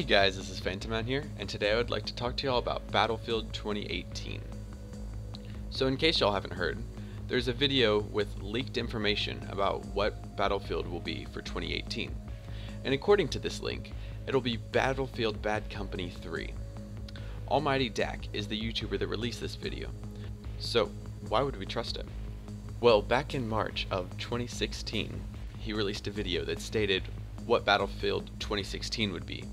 Hey guys, this is Phantomman here, and today I would like to talk to y'all about Battlefield 2018. So in case y'all haven't heard, there's a video with leaked information about what Battlefield will be for 2018. And according to this link, it'll be Battlefield Bad Company 3. Almighty Dak is the YouTuber that released this video. So why would we trust him? Well, back in March of 2016, he released a video that stated what Battlefield 2016 would be,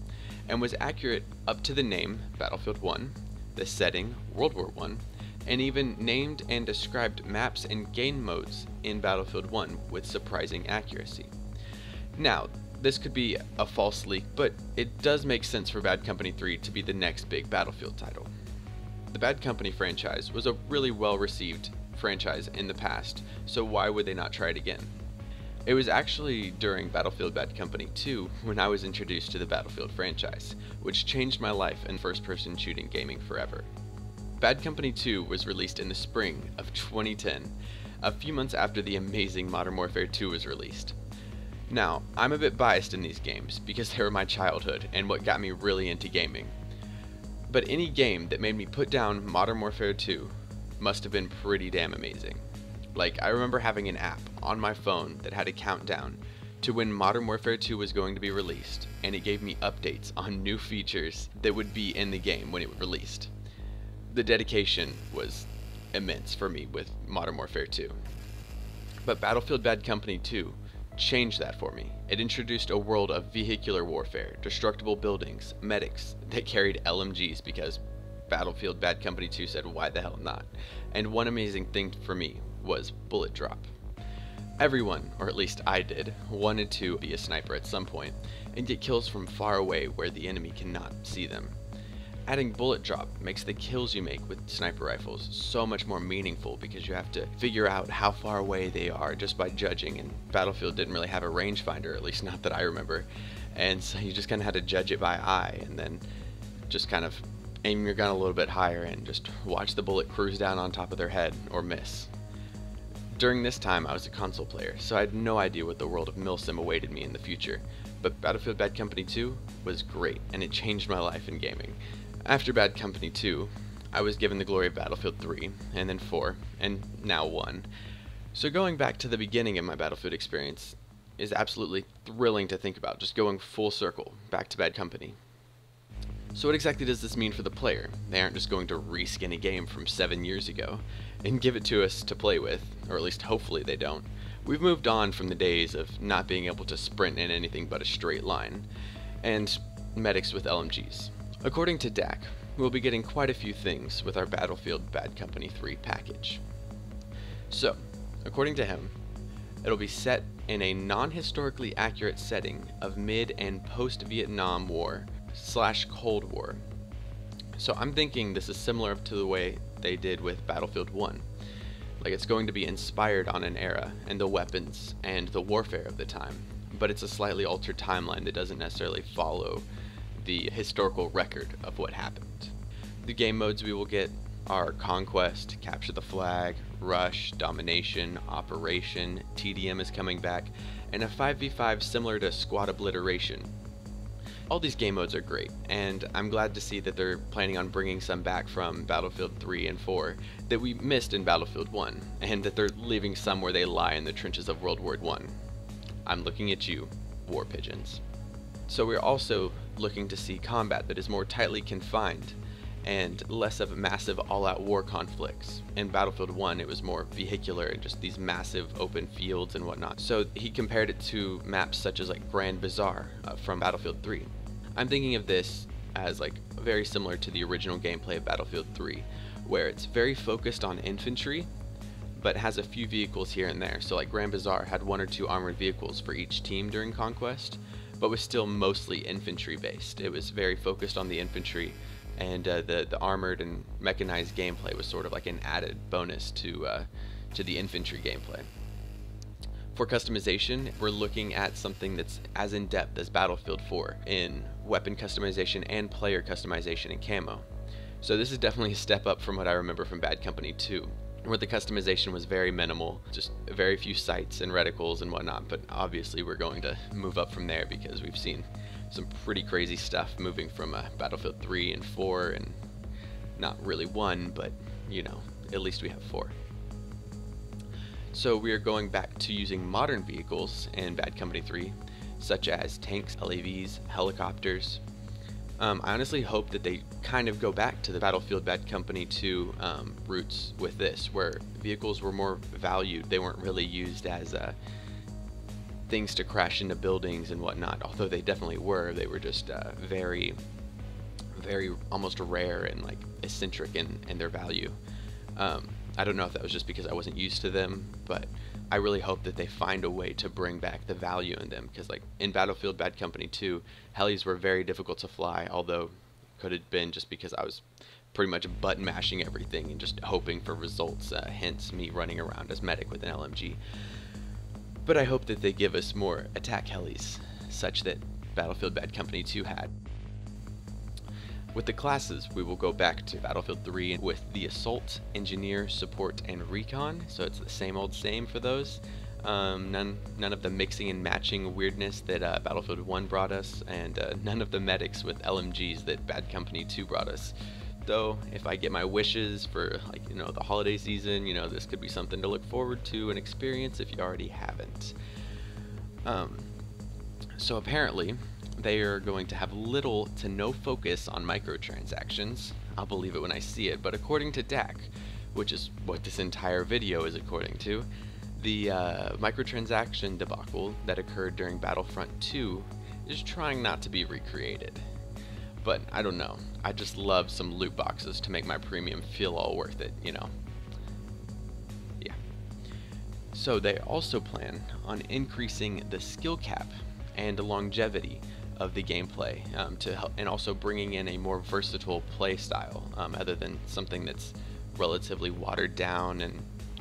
and was accurate up to the name Battlefield 1, the setting World War I, and even named and described maps and game modes in Battlefield 1 with surprising accuracy. Now, this could be a false leak, but it does make sense for Bad Company 3 to be the next big Battlefield title. The Bad Company franchise was a really well received franchise in the past, so why would they not try it again? It was actually during Battlefield Bad Company 2 when I was introduced to the Battlefield franchise, which changed my life in first-person shooting gaming forever. Bad Company 2 was released in the spring of 2010, a few months after the amazing Modern Warfare 2 was released. Now, I'm a bit biased in these games because they were my childhood and what got me really into gaming. But any game that made me put down Modern Warfare 2 must have been pretty damn amazing. Like, I remember having an app on my phone that had a countdown to when Modern Warfare 2 was going to be released, and it gave me updates on new features that would be in the game when it was released. The dedication was immense for me with Modern Warfare 2. But Battlefield Bad Company 2 changed that for me. It introduced a world of vehicular warfare, destructible buildings, medics that carried LMGs because Battlefield Bad Company 2 said why the hell not. And one amazing thing for me was bullet drop. Everyone, or at least I did, wanted to be a sniper at some point and get kills from far away where the enemy cannot see them. Adding bullet drop makes the kills you make with sniper rifles so much more meaningful because you have to figure out how far away they are just by judging, and Battlefield didn't really have a rangefinder, at least not that I remember, and so you just kind of had to judge it by eye and then just kind of aim your gun a little bit higher and just watch the bullet cruise down on top of their head or miss. During this time I was a console player, so I had no idea what the world of Milsim awaited me in the future, but Battlefield Bad Company 2 was great and it changed my life in gaming. After Bad Company 2, I was given the glory of Battlefield 3, and then 4, and now 1. So going back to the beginning of my Battlefield experience is absolutely thrilling to think about, just going full circle back to Bad Company. So what exactly does this mean for the player? They aren't just going to reskin a game from 7 years ago and give it to us to play with, or at least hopefully they don't. We've moved on from the days of not being able to sprint in anything but a straight line, and medics with LMGs. According to Dak, we'll be getting quite a few things with our Battlefield Bad Company 3 package. So, according to him, it'll be set in a non-historically accurate setting of mid and post-Vietnam War / Cold War. So I'm thinking this is similar to the way they did with Battlefield 1. Like, it's going to be inspired on an era and the weapons and the warfare of the time, but it's a slightly altered timeline that doesn't necessarily follow the historical record of what happened. The game modes we will get are Conquest, Capture the Flag, Rush, Domination, Operation, TDM is coming back, and a 5v5 similar to Squad Obliteration. All these game modes are great, and I'm glad to see that they're planning on bringing some back from Battlefield 3 and 4 that we missed in Battlefield 1, and that they're leaving some where they lie in the trenches of World War I. I'm looking at you, War Pigeons. So we're also looking to see combat that is more tightly confined and less of massive all-out war conflicts. In Battlefield 1 it was more vehicular and just these massive open fields and whatnot. So he compared it to maps such as like Grand Bazaar from Battlefield 3. I'm thinking of this as like very similar to the original gameplay of Battlefield 3, where it's very focused on infantry but has a few vehicles here and there. So like Grand Bazaar had 1 or 2 armored vehicles for each team during Conquest, but was still mostly infantry based. It was very focused on the infantry, and the armored and mechanized gameplay was sort of like an added bonus to the infantry gameplay. For customization, we're looking at something that's as in-depth as Battlefield 4 in weapon customization and player customization and camo. So this is definitely a step up from what I remember from Bad Company 2. where the customization was very minimal, just very few sights and reticles and whatnot, but obviously we're going to move up from there because we've seen some pretty crazy stuff moving from Battlefield 3 and 4, and not really 1, but you know, at least we have 4. So we are going back to using modern vehicles in Bad Company 3, such as tanks, LAVs, helicopters. I honestly hope that they kind of go back to the Battlefield Bad Company 2 roots with this, where vehicles were more valued. They weren't really used as things to crash into buildings and whatnot, although they definitely were. They were just very almost rare and like eccentric in their value. I don't know if that was just because I wasn't used to them, but I really hope that they find a way to bring back the value in them, because like in Battlefield Bad Company 2, helis were very difficult to fly, although it could have been just because I was pretty much button mashing everything and just hoping for results, hence me running around as medic with an LMG. But I hope that they give us more attack helis, such that Battlefield Bad Company 2 had. With the classes, we will go back to Battlefield 3 with the Assault, Engineer, Support, and Recon, so it's the same old same for those. None of the mixing and matching weirdness that Battlefield 1 brought us, and none of the medics with LMGs that Bad Company 2 brought us. Though, if I get my wishes for, like, you know, the holiday season, you know, this could be something to look forward to and experience if you already haven't. So apparently, they are going to have little to no focus on microtransactions. I'll believe it when I see it, but according to DAC, which is what this entire video is according to, the microtransaction debacle that occurred during Battlefront 2 is trying not to be recreated. But I don't know, I just love some loot boxes to make my premium feel all worth it, you know? Yeah. So they also plan on increasing the skill cap and the longevity of the gameplay, to help, and also bringing in a more versatile play style, other than something that's relatively watered down and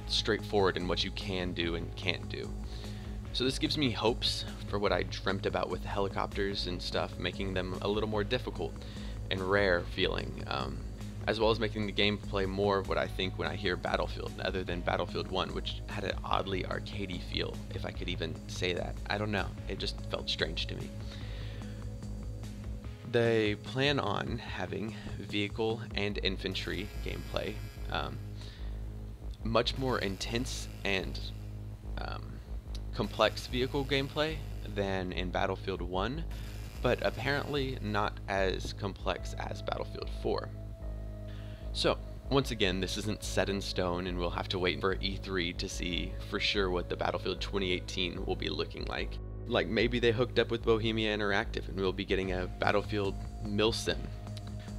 straightforward in what you can do and can't do. So this gives me hopes for what I dreamt about with helicopters and stuff, making them a little more difficult and rare feeling, as well as making the gameplay more of what I think when I hear Battlefield, other than Battlefield 1, which had an oddly arcadey feel, if I could even say that. I don't know, it just felt strange to me. They plan on having vehicle and infantry gameplay, much more intense and complex vehicle gameplay than in Battlefield 1, but apparently not as complex as Battlefield 4. So, once again, this isn't set in stone, and we'll have to wait for E3 to see for sure what the Battlefield 2018 will be looking like. Like, maybe they hooked up with Bohemia Interactive and we'll be getting a Battlefield Milsim.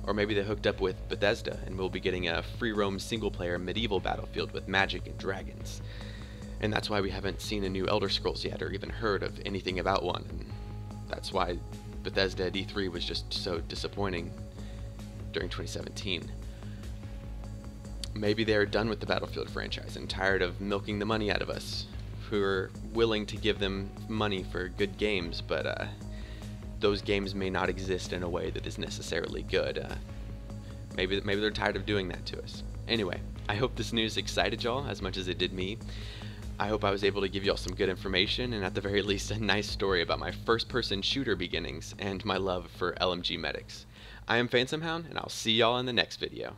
Or maybe they hooked up with Bethesda and we'll be getting a free roam single player medieval Battlefield with magic and dragons. And that's why we haven't seen a new Elder Scrolls yet, or even heard of anything about one. And that's why Bethesda at E3 was just so disappointing during 2017. Maybe they're done with the Battlefield franchise and tired of milking the money out of us, who are willing to give them money for good games, but those games may not exist in a way that is necessarily good. Maybe they're tired of doing that to us. Anyway, I hope this news excited y'all as much as it did me. I hope I was able to give y'all some good information, and at the very least a nice story about my first-person shooter beginnings and my love for LMG medics. I am Phantom Hound, and I'll see y'all in the next video.